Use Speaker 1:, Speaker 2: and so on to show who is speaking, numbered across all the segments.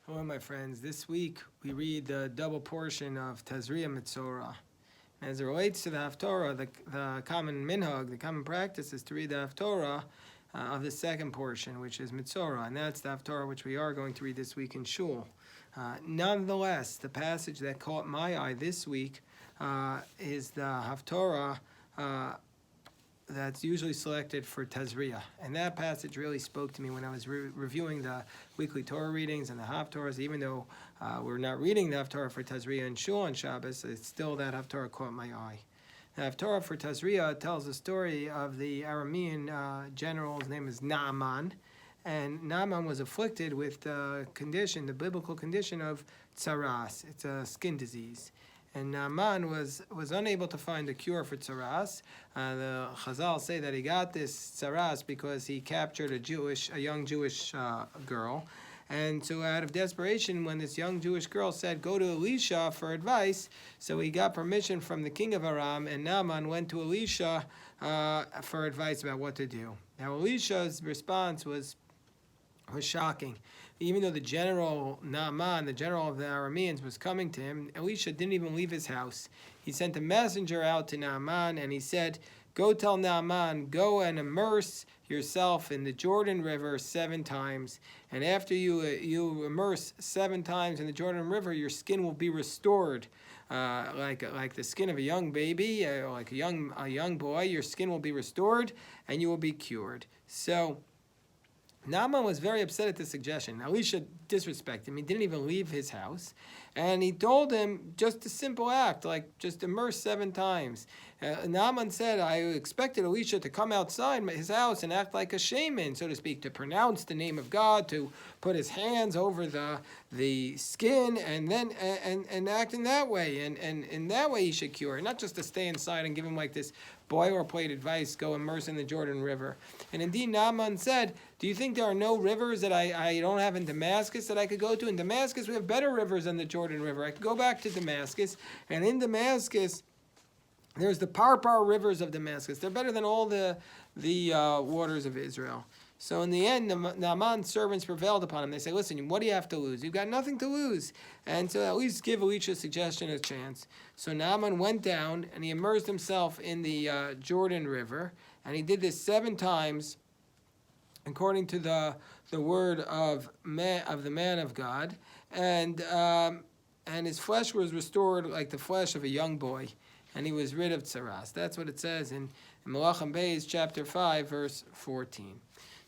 Speaker 1: Hello, my friends. This week we read the double portion of Tazria Metzora. As it relates to the Haftorah, the common minhag, the common practice is to read the Haftorah of the second portion, which is Metzora, and that's the Haftorah which we are going to read this week in Shul. Nonetheless, the passage that caught my eye this week is the Haftorah that's usually selected for Tazria. And that passage really spoke to me when I was reviewing the weekly Torah readings and the Haftorahs. Even though we're not reading the Haftorah for Tazria and Shul on Shabbos, it's still that Haftorah caught my eye. The Haftorah for Tazria tells the story of the Aramean general. His name is Naaman. And Naaman was afflicted with the condition, the biblical condition of tsaras. It's a skin disease. And Naaman was unable to find a cure for tsaras. The Chazal say that he got this tsaras because he captured a young Jewish girl. And so out of desperation, when this young Jewish girl said, go to Elisha for advice, so he got permission from the king of Aram, and Naaman went to Elisha for advice about what to do. Now Elisha's response was shocking. Even though the general Naaman, the general of the Arameans, was coming to him, Elisha didn't even leave his house. He sent a messenger out to Naaman, and he said, go tell Naaman, go and immerse yourself in the Jordan River 7 times. And after you immerse 7 times in the Jordan River, your skin will be restored. Like the skin of a young baby, like a young boy, your skin will be restored, and you will be cured. So Naaman was very upset at this suggestion. Elisha disrespected him. He didn't even leave his house. And he told him just a simple act, like just immerse 7 times. Naaman said, I expected Elisha to come outside his house and act like a shaman, so to speak, to pronounce the name of God, to put his hands over the skin and then and act in that way. And in that way he should cure, not just to stay inside and give him like this boilerplate advice, go immerse in the Jordan River. And indeed Naaman said, do you think there are no rivers that I don't have in Damascus that I could go to? In Damascus we have better rivers than the Jordan River. I could go back to Damascus, and in Damascus there's the Parpar rivers of Damascus. They're better than all the waters of Israel. So in the end, Naaman's servants prevailed upon him. They say, listen, what do you have to lose? You've got nothing to lose. And so at least give Elisha's suggestion a chance. So Naaman went down and he immersed himself in the Jordan River. And he did this 7 times according to the word of the man of God. And his flesh was restored like the flesh of a young boy. And he was rid of tsaras. That's what it says in Melachim Beis chapter 5, verse 14.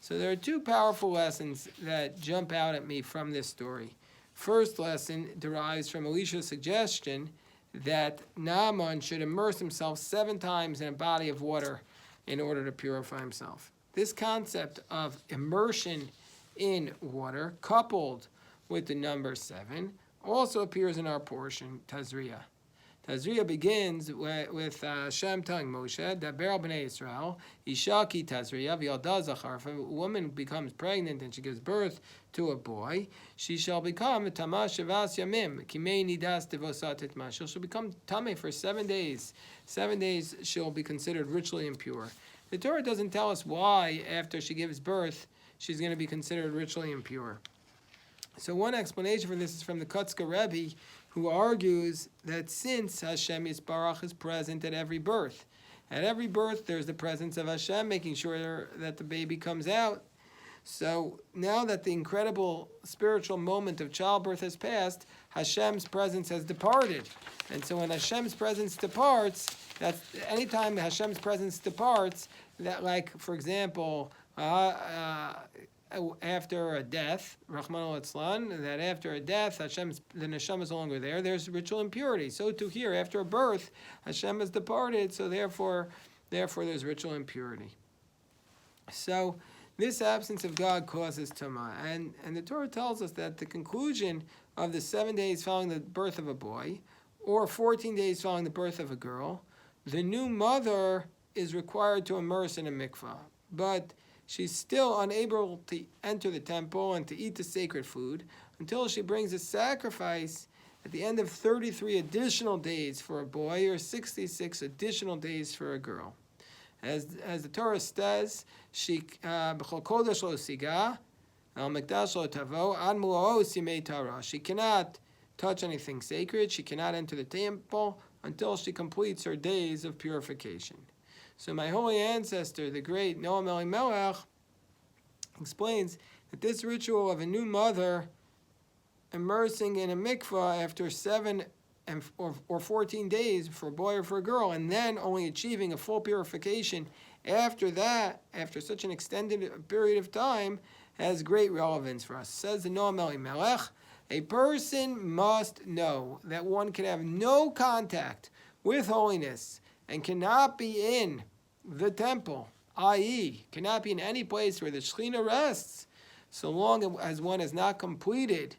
Speaker 1: So there are 2 powerful lessons that jump out at me from this story. First lesson derives from Elisha's suggestion that Naaman should immerse himself 7 times in a body of water in order to purify himself. This concept of immersion in water, coupled with the number 7, also appears in our portion, Tazria. Tazria begins with Hashem telling Moshe, Daber al b'nei Yisrael, Isha ki Tazria, v'yalda zachar. If a woman becomes pregnant and she gives birth to a boy, she shall become Tama Shevas Yamim, Kimei Nidas Devosat Itma. She'll become Tameh for 7 days. 7 days she'll be considered ritually impure. The Torah doesn't tell us why, after she gives birth, she's going to be considered ritually impure. So one explanation for this is from the Kutzka Rebbe, who argues that since Hashem Yisbarach is present at every birth there's the presence of Hashem, making sure that the baby comes out. So now that the incredible spiritual moment of childbirth has passed, Hashem's presence has departed. And so when Hashem's presence departs, that's anytime Hashem's presence departs, that, like, for example, after a death, Rahman al-Atzlan, that after a death, the Neshama is no longer there, there's ritual impurity. So too here, after a birth, Hashem has departed, so therefore there's ritual impurity. So this absence of God causes Tumah. And the Torah tells us that the conclusion of the 7 days following the birth of a boy, or 14 days following the birth of a girl, the new mother is required to immerse in a mikvah. But she's still unable to enter the temple and to eat the sacred food until she brings a sacrifice at the end of 33 additional days for a boy or 66 additional days for a girl. As the Torah says, she b'chol kodesh lo siga, She cannot touch anything sacred. She cannot enter the temple until she completes her days of purification. So my holy ancestor, the great Noam Elimelech, explains that this ritual of a new mother immersing in a mikvah after 7 or 14 days for a boy or for a girl, and then only achieving a full purification after that, after such an extended period of time, has great relevance for us. Says the Noam Elimelech, a person must know that one can have no contact with holiness and cannot be in the temple, i.e., cannot be in any place where the Shekhinah rests, so long as one has not completed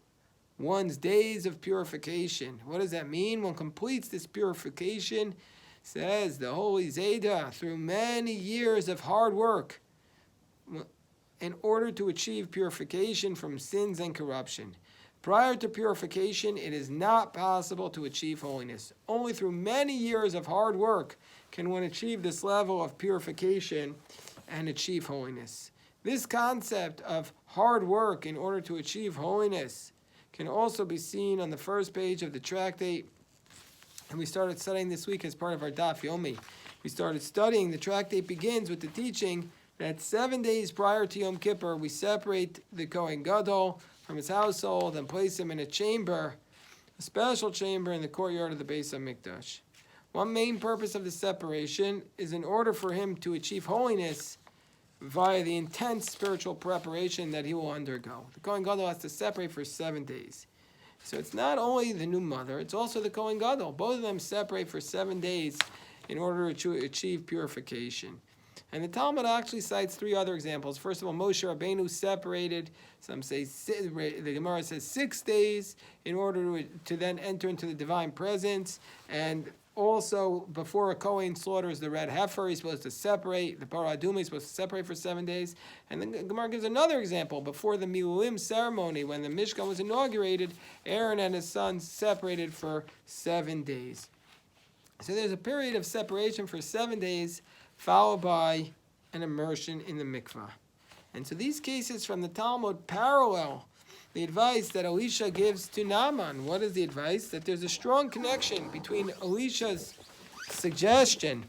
Speaker 1: one's days of purification. What does that mean? One completes this purification, says the Holy Zayda, through many years of hard work in order to achieve purification from sins and corruption. Prior to purification, it is not possible to achieve holiness. Only through many years of hard work can one achieve this level of purification and achieve holiness. This concept of hard work in order to achieve holiness can also be seen on the first page of the tractate. And we started studying this week as part of our Daf Yomi. We started studying, the tractate begins with the teaching that 7 days prior to Yom Kippur, we separate the Kohen Gadol from his household and place him in a chamber, a special chamber in the courtyard of the Beis HaMikdash. One main purpose of the separation is in order for him to achieve holiness via the intense spiritual preparation that he will undergo. The Kohen Gadol has to separate for 7 days. So it's not only the new mother, it's also the Kohen Gadol. Both of them separate for 7 days in order to achieve purification. And the Talmud actually cites 3 other examples. First of all, Moshe Rabbeinu separated, some say, the Gemara says 6 days in order to then enter into the divine presence. And also, before a Kohen slaughters the red heifer, he's supposed to separate. The Parah Adumah is supposed to separate for 7 days. And then Gemara gives another example. Before the Miluim ceremony, when the Mishkan was inaugurated, Aaron and his sons separated for 7 days. So there's a period of separation for 7 days, followed by an immersion in the mikvah. And so these cases from the Talmud parallel the advice that Elisha gives to Naaman. What is the advice? That there's a strong connection between Elisha's suggestion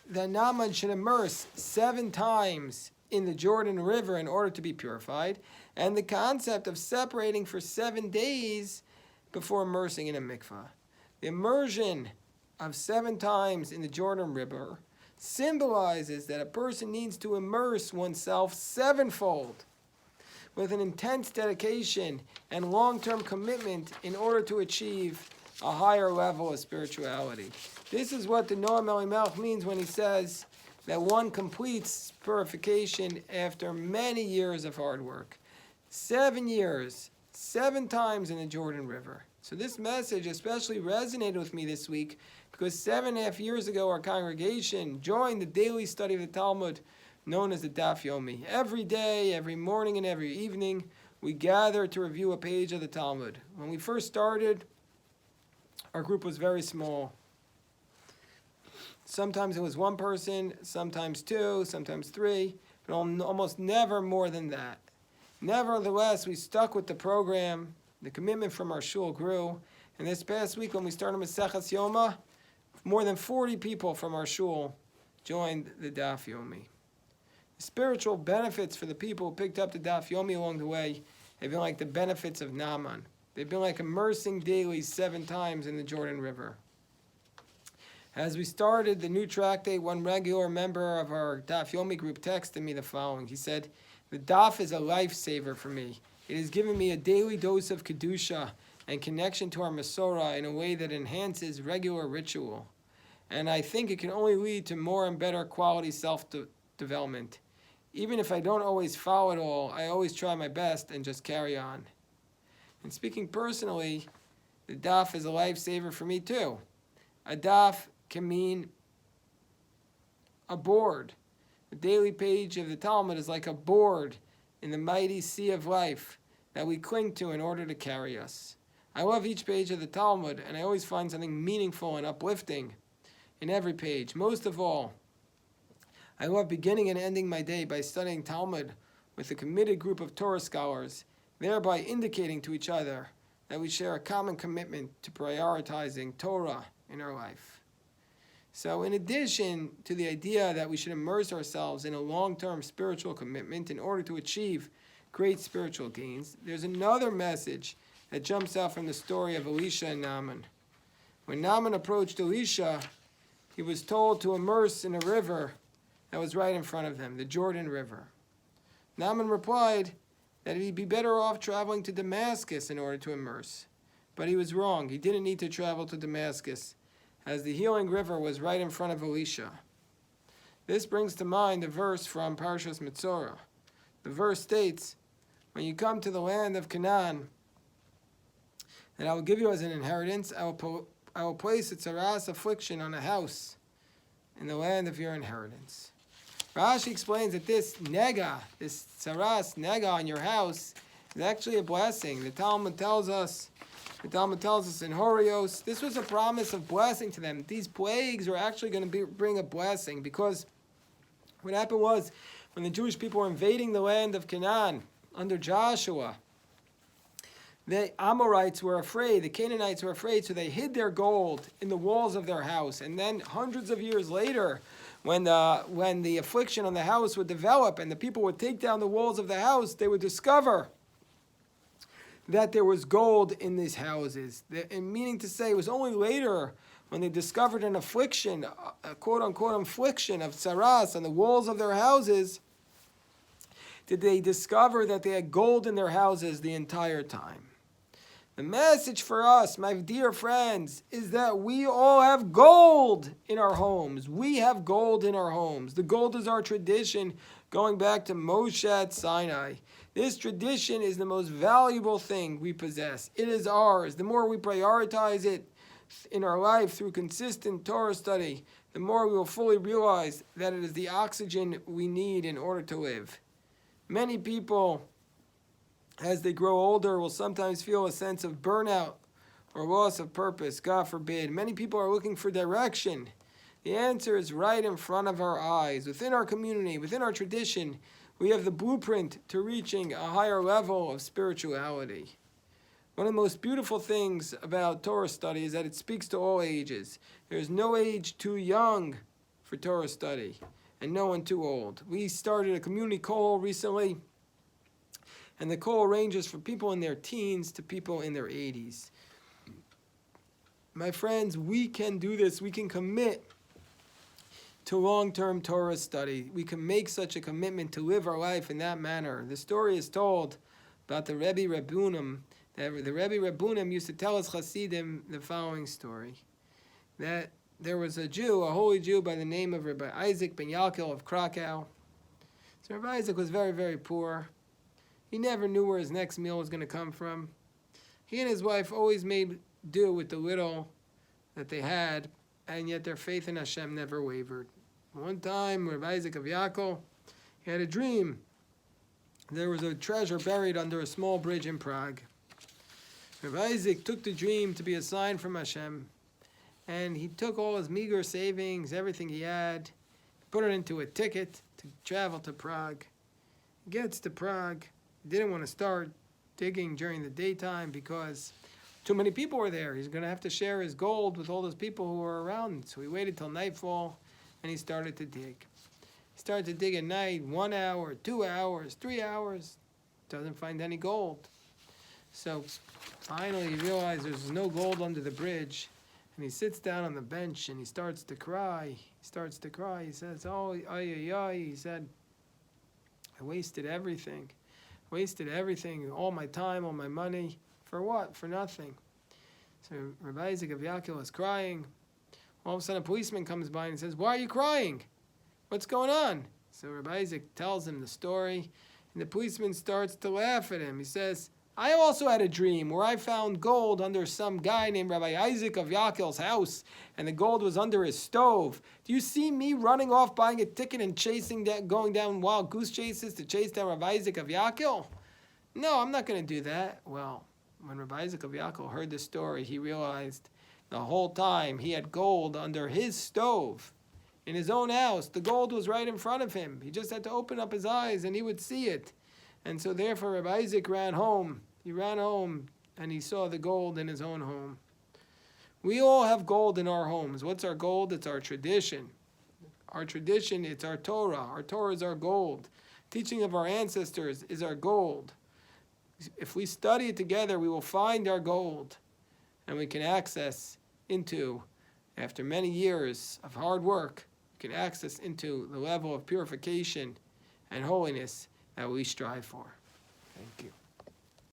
Speaker 1: that Naaman should immerse 7 times in the Jordan River in order to be purified, and the concept of separating for 7 days before immersing in a mikvah. The immersion of 7 times in the Jordan River symbolizes that a person needs to immerse oneself 7-fold with an intense dedication and long-term commitment in order to achieve a higher level of spirituality. This is what the Noam Elimelech means when he says that one completes purification after many years of hard work. 7 years, 7 times in the Jordan River. So this message especially resonated with me this week because 7.5 years ago our congregation joined the daily study of the Talmud known as the Daf Yomi. Every day, every morning and every evening, we gather to review a page of the Talmud. When we first started, our group was very small. Sometimes it was 1 person, sometimes 2, sometimes 3, but almost never more than that. Nevertheless, we stuck with the program. The commitment from our shul grew. And this past week, when we started Maseches Yoma, more than 40 people from our shul joined the Daf Yomi. The spiritual benefits for the people who picked up the Daf Yomi along the way have been like the benefits of Naaman. They've been like immersing daily 7 times in the Jordan River. As we started the new tractate, one regular member of our Daf Yomi group texted me the following. He said, "The Daf is a lifesaver for me. It has given me a daily dose of Kedusha and connection to our Metzora in a way that enhances regular ritual. And I think it can only lead to more and better quality self-development. Even if I don't always follow it all, I always try my best and just carry on." And speaking personally, the Daf is a lifesaver for me too. A Daf can mean a board. The daily page of the Talmud is like a board in the mighty sea of life that we cling to in order to carry us. I love each page of the Talmud, and I always find something meaningful and uplifting in every page. Most of all, I love beginning and ending my day by studying Talmud with a committed group of Torah scholars, thereby indicating to each other that we share a common commitment to prioritizing Torah in our life. So in addition to the idea that we should immerse ourselves in a long-term spiritual commitment in order to achieve great spiritual gains, there's another message that jumps out from the story of Elisha and Naaman. When Naaman approached Elisha, he was told to immerse in a river that was right in front of them, the Jordan River. Naaman replied that he'd be better off traveling to Damascus in order to immerse. But he was wrong. He didn't need to travel to Damascus, as the healing river was right in front of Elisha. This brings to mind a verse from Parshas Metzora. The verse states, "When you come to the land of Canaan, that I will give you as an inheritance, I will place a tzaras affliction on a house in the land of your inheritance." Rashi explains that this nega, this tzaras nega on your house, is actually a blessing. The Talmud tells us in Horios, this was a promise of blessing to them. These plagues are actually going to bring a blessing, because what happened was, when the Jewish people were invading the land of Canaan under Joshua, the Amorites were afraid, the Canaanites were afraid, so they hid their gold in the walls of their house. And then hundreds of years later, when the affliction on the house would develop and the people would take down the walls of the house, they would discover that there was gold in these houses. And meaning to say, it was only later when they discovered an affliction, a quote-unquote affliction of tzaras on the walls of their houses, did they discover that they had gold in their houses the entire time. The message for us, my dear friends, is that we all have gold in our homes. We have gold in our homes. The gold is our tradition going back to Moshe at Sinai. This tradition is the most valuable thing we possess. It is ours. The more we prioritize it in our life through consistent Torah study, the more we will fully realize that it is the oxygen we need in order to live. Many people, as they grow older, will sometimes feel a sense of burnout or loss of purpose, God forbid. Many people are looking for direction. The answer is right in front of our eyes. Within our community, within our tradition, we have the blueprint to reaching a higher level of spirituality. One of the most beautiful things about Torah study is that it speaks to all ages. There is no age too young for Torah study, and no one too old. We started a community call recently, and the call ranges from people in their teens to people in their 80s. My friends, we can do this. We can commit to long-term Torah study. We can make such a commitment to live our life in that manner. The story is told about the Rebbe Rabbunim. The Rebbe Rabbunim used to tell us Hasidim the following story. That there was a Jew, a holy Jew by the name of Rabbi Isaac ben Yaakov of Krakow. So Rabbi Isaac was very, very poor. He never knew where his next meal was going to come from. He and his wife always made do with the little that they had, and yet their faith in Hashem never wavered. One time, Rabbi Isaac of Yaakov, he had a dream. There was a treasure buried under a small bridge in Prague. Rabbi Isaac took the dream to be a sign from Hashem, and he took all his meager savings, everything he had, put it into a ticket to travel to Prague. He gets to Prague. He didn't want to start digging during the daytime because too many people were there. He's going to have to share his gold with all those people who were around. So he waited till nightfall, and he started to dig. He started to dig at night, 1 hour, 2 hours, 3 hours. Doesn't find any gold. So finally he realized there's no gold under the bridge. And he sits down on the bench and he starts to cry. He says, "Oh, ay, ay, ay." He said, "I wasted everything. All my time, all my money. For what? For nothing." So Rabbi Isaac of Yaakov is crying. All of a sudden a policeman comes by and he says, "Why are you crying? What's going on?" So Rabbi Isaac tells him the story, and the policeman starts to laugh at him. He says, "I also had a dream where I found gold under some guy named Rabbi Isaac of Yaakov's house, and the gold was under his stove. Do you see me running off, buying a ticket, and going down wild goose chases to chase down Rabbi Isaac of Yaakov? No, I'm not going to do that." Well, when Rabbi Isaac of Yaakov heard this story, he realized the whole time he had gold under his stove in his own house. The gold was right in front of him. He just had to open up his eyes and he would see it. And so therefore Rabbi Isaac ran home. He ran home and he saw the gold in his own home. We all have gold in our homes. What's our gold? It's our tradition. Our tradition, it's our Torah. Our Torah is our gold. Teaching of our ancestors is our gold. If we study it together, we will find our gold and we can access into, after many years of hard work, we can access into the level of purification and holiness that we strive for. Thank you.